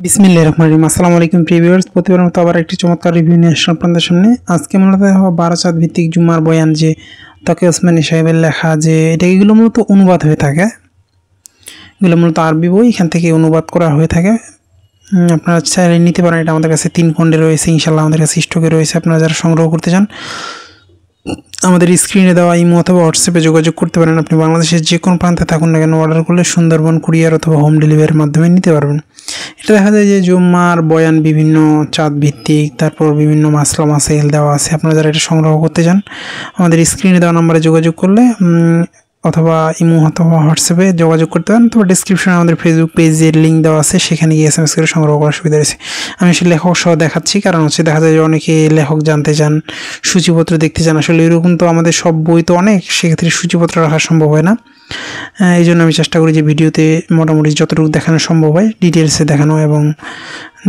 বিসমিল্লাহির রহমানির রহিম। আসসালামু আলাইকুম ভিউয়ার্স, প্রতিবারের মতো আবার একটি চমৎকার রিভিউ নিয়ে আসলাম আপনাদের সামনে। আজকে মূলত 12 চাঁদ ভিত্তিক জুম্মার বয়ান যে তাকি ওসমানী সাহেবের লেখা যে এগুলো মূলত অনুবাদ হয়ে থাকে। এগুলো মূলত আরবি বই, এখান থেকে অনুবাদ করা হয়ে থাকে। আপনারা চাইলে নিতে পারেন। এটা আমাদের কাছে 3 খণ্ডে রয়েছে, ইনশাআল্লাহ আমাদের কাছে স্টকে রয়েছে। আপনারা যারা সংগ্রহ করতে চান আমাদের স্ক্রিনে দেওয়া ইমো অথবা হোয়াটসঅ্যাপে যোগাযোগ করতে পারেন। আপনি বাংলাদেশের যে কোনো প্রান্তে থাকুন না কেন অর্ডার করলে সুন্দরবন কুরিয়ার অথবা হোম ডেলিভারির মাধ্যমে নিতে পারবেন। এটা দেখা যায় যে জুম্মার বয়ান বিভিন্ন চাঁদ ভিত্তিক, তারপর বিভিন্ন মাসলা মাসাইল দেওয়া আছে। আপনারা যারা এটা সংগ্রহ করতে চান আমাদের স্ক্রিনে দেওয়া নাম্বারে যোগাযোগ করলে অথবা ইমো অথবা হোয়াটসঅ্যাপে যোগাযোগ করতে পারেন। তো ডিসক্রিপশনে আমাদের ফেসবুক পেজের লিঙ্ক দেওয়া আছে, সেখানে গিয়ে SMS করে সংগ্রহ করার সুবিধা রয়েছে। আমি আসলে লেখক সহ দেখাচ্ছি, কারণ দেখা যায় যে অনেকে লেখক জানতে চান, সূচিপত্র দেখতে চান। আসলে এরকম তো আমাদের সব বই তো অনেক, সেক্ষেত্রে সূচিপত্র রাখা সম্ভব হয় না। এই জন্য আমি চেষ্টা করি যে ভিডিওতে মোটামুটি যতটুকু দেখানো সম্ভব হয় ডিটেলসে দেখানো, এবং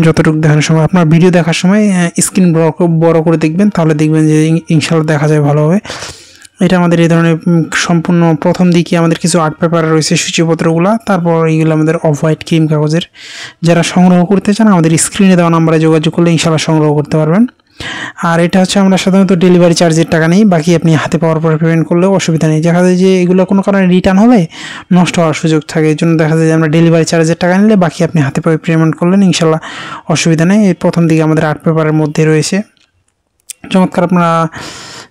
যতটুকু দেখানোর সময় আপনার ভিডিও দেখার সময় স্ক্রিন বড় করে দেখবেন, তাহলে দেখবেন যে ইনশাআল্লাহ দেখা যায় ভালোভাবে। এটা আমাদের এই ধরনের সম্পূর্ণ প্রথম দিকে আমাদের কিছু আর্ট পেপার রয়েছে সূচিপত্রগুলো, তারপর এইগুলো আমাদের অফ হোয়াইট ক্রিম কাগজের। যারা সংগ্রহ করতে চান আমাদের স্ক্রিনে দেওয়া নাম্বারে যোগাযোগ করলে ইনশাআল্লাহ সংগ্রহ করতে পারবেন। আর এটা হচ্ছে আমরা সাধারণত ডেলিভারি চার্জের টাকা নেই, বাকি আপনি হাতে পাওয়ার পরে পেমেন্ট করলেও অসুবিধা নেই। দেখা যায় যে এগুলো কোনো কারণে রিটার্ন হলে নষ্ট হওয়ার সুযোগ থাকে, এই জন্য দেখা যায় যে আমরা ডেলিভারি চার্জের টাকা নিলে বাকি আপনি হাতে পাওয়া পেমেন্ট করলেন, ইনশাআল্লাহ অসুবিধা নেই। এই প্রথম দিকে আমাদের আর্ট পেপারের মধ্যে রয়েছে চমৎকার। আপনারা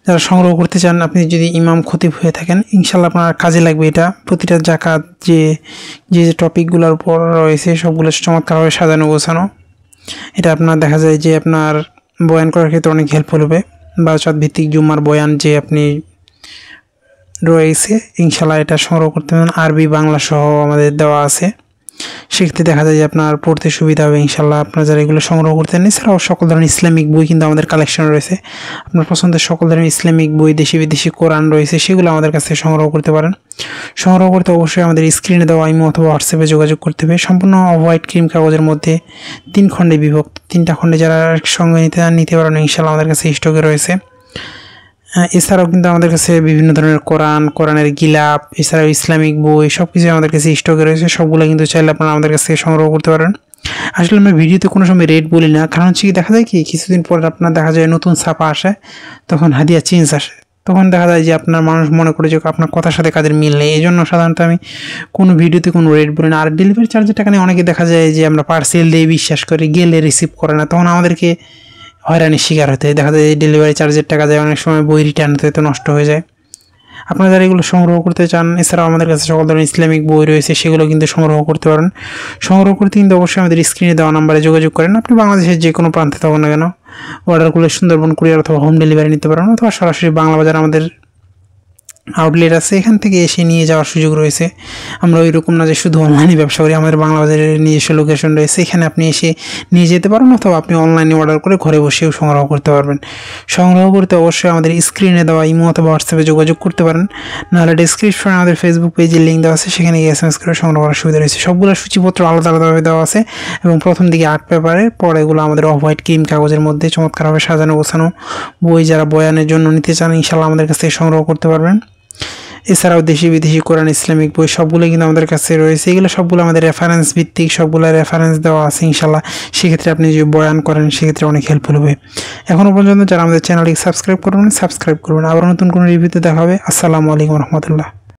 যারা সংগ্রহ করতে চান, আপনি যদি ইমাম খতিব হয়ে থাকেন ইনশাআল্লাহ আপনার কাজে লাগবে এটা। প্রতিটা জাকাত যে যে টপিকগুলোর উপর রয়েছে সবগুলো চমৎকারভাবে সাজানো গোছানো। এটা আপনার দেখা যায় যে আপনার বয়ান করার ক্ষেত্রে অনেক হেল্পফুল হবে। 12 চাঁদ ভিত্তিক জুম্মার বয়ান যে আপনি রয়েছে ইনশাআল্লাহ এটা সংগ্রহ করতে পারেন। আরবি বাংলা সহ আমাদের দেওয়া আছে, সেক্ষেত্রে দেখা যায় যে আপনার পড়তে সুবিধা হবে ইনশাআল্লাহ। আপনারা যারা এগুলো সংগ্রহ করতে চান, এছাড়াও সকল ধরনের ইসলামিক বই কিন্তু আমাদের কালেকশন রয়েছে। আপনার পছন্দের সকল ধরনের ইসলামিক বই, দেশি বিদেশি কোরআন রয়েছে, সেগুলো আমাদের কাছ থেকে সংগ্রহ করতে পারেন। সংগ্রহ করতে অবশ্যই আমাদের স্ক্রিনে দেওয়া ইমো অথবা হোয়াটসঅ্যাপে যোগাযোগ করতে হবে। সম্পূর্ণ হোয়াইট ক্রিম কাগজের মধ্যে 3 খণ্ডে বিভক্ত। 3টা খণ্ডে যারা সঙ্গে নিতে পারেন ইনশাআল্লাহ আমাদের কাছে স্টকে রয়েছে। এছাড়াও কিন্তু আমাদের কাছে বিভিন্ন ধরনের কোরআনের গিলাপ, এছাড়াও ইসলামিক বই সব কিছু আমাদের কাছে স্টকে রয়েছে। সবগুলো কিন্তু চাইলে আপনারা আমাদের কাছ থেকে সংগ্রহ করতে পারেন। আসলে আমরা ভিডিওতে কোনো সময় রেট বলি না, কারণ হচ্ছে কি দেখা যায় কি কিছুদিন পর আপনার দেখা যায় নতুন ছাপা আসে, তখন হাদিয়া চেঞ্জ আসে, তখন দেখা যায় যে আপনার মানুষ মনে করে যে আপনার কথার সাথে কাদের মিল নেই। এই জন্য সাধারণত আমি কোনো ভিডিওতে কোনো রেট বলি না। আর ডেলিভারি চার্জের টাকা নিয়ে অনেকে দেখা যায় যে আমরা পার্সেল দিয়ে বিশ্বাস করি, গেলে রিসিভ করে না, তখন আমাদেরকে হয়রানির শিকার হতে দেখা যায়। ডেলিভারি চার্জের টাকা যায়, অনেক সময় বই রিটার্ন হতে তো নষ্ট হয়ে যায়। আপনারা যারা এগুলো সংগ্রহ করতে চান, এছাড়াও আমাদের কাছে সকল ধরনের ইসলামিক বই রয়েছে, সেগুলো কিন্তু সংগ্রহ করতে পারেন। সংগ্রহ করতে কিন্তু অবশ্যই আমাদের স্ক্রিনে দেওয়া নাম্বারে যোগাযোগ করেন। আপনি বাংলাদেশের যে কোনো প্রান্তে থাকুন না কেন অর্ডার করলে সুন্দরবন কুরিয়ার অথবা হোম ডেলিভারি নিতে পারেন, অথবা সরাসরি বাংলা বাজার আমাদের আউটলেট আছে, এখান থেকে এসে নিয়ে যাওয়ার সুযোগ রয়েছে। আমরা ওই রকম না যে শুধু অনলাইনে ব্যবসা করি, আমাদের বাংলা বাজারের নিজস্ব লোকেশন রয়েছে, এখানে আপনি এসে নিয়ে যেতে পারেন, অথবা আপনি অনলাইনে অর্ডার করে ঘরে বসেও সংগ্রহ করতে পারবেন। সংগ্রহ করতে অবশ্যই আমাদের স্ক্রিনে দেওয়া ইমো অথবা হোয়াটসঅ্যাপে যোগাযোগ করতে পারেন, নাহলে ডিসক্রিপশনে আমাদের ফেসবুক পেজের লিঙ্ক দেওয়া আছে, সেখানে গিয়ে SMS করে সংগ্রহ করার সুবিধা রয়েছে। সবগুলো সূচিপত্র আলাদা আলাদাভাবে দেওয়া আছে, এবং প্রথম দিকে আর্ট পেপারের, পরে এগুলো আমাদের অফ হোয়াইট ক্রিম কাগজের মধ্যে চমৎকারভাবে সাজানো গোছানো বই। যারা বয়ানের জন্য নিতে চান ইনশাআল্লাহ আমাদের কাছ থেকে সংগ্রহ করতে পারবেন। এছাড়াও দেশি বিদেশি কোরআন ইসলামিক বই সবগুলো কিন্তু আমাদের কাছে রয়েছে। এগুলো সবগুলো আমাদের রেফারেন্স ভিত্তিক, সবগুলো রেফারেন্স দেওয়া আছে ইনশাআল্লাহ। সেক্ষেত্রে আপনি যদি বয়ান করেন সেক্ষেত্রে অনেক হেল্পফুল হবে। এখনও পর্যন্ত যারা আমাদের চ্যানেলটি সাবস্ক্রাইব করবেন, আবার নতুন কোনো রিভিউতে দেখা হবে। আসসালামু আলাইকুম রহমতুল্লাহ।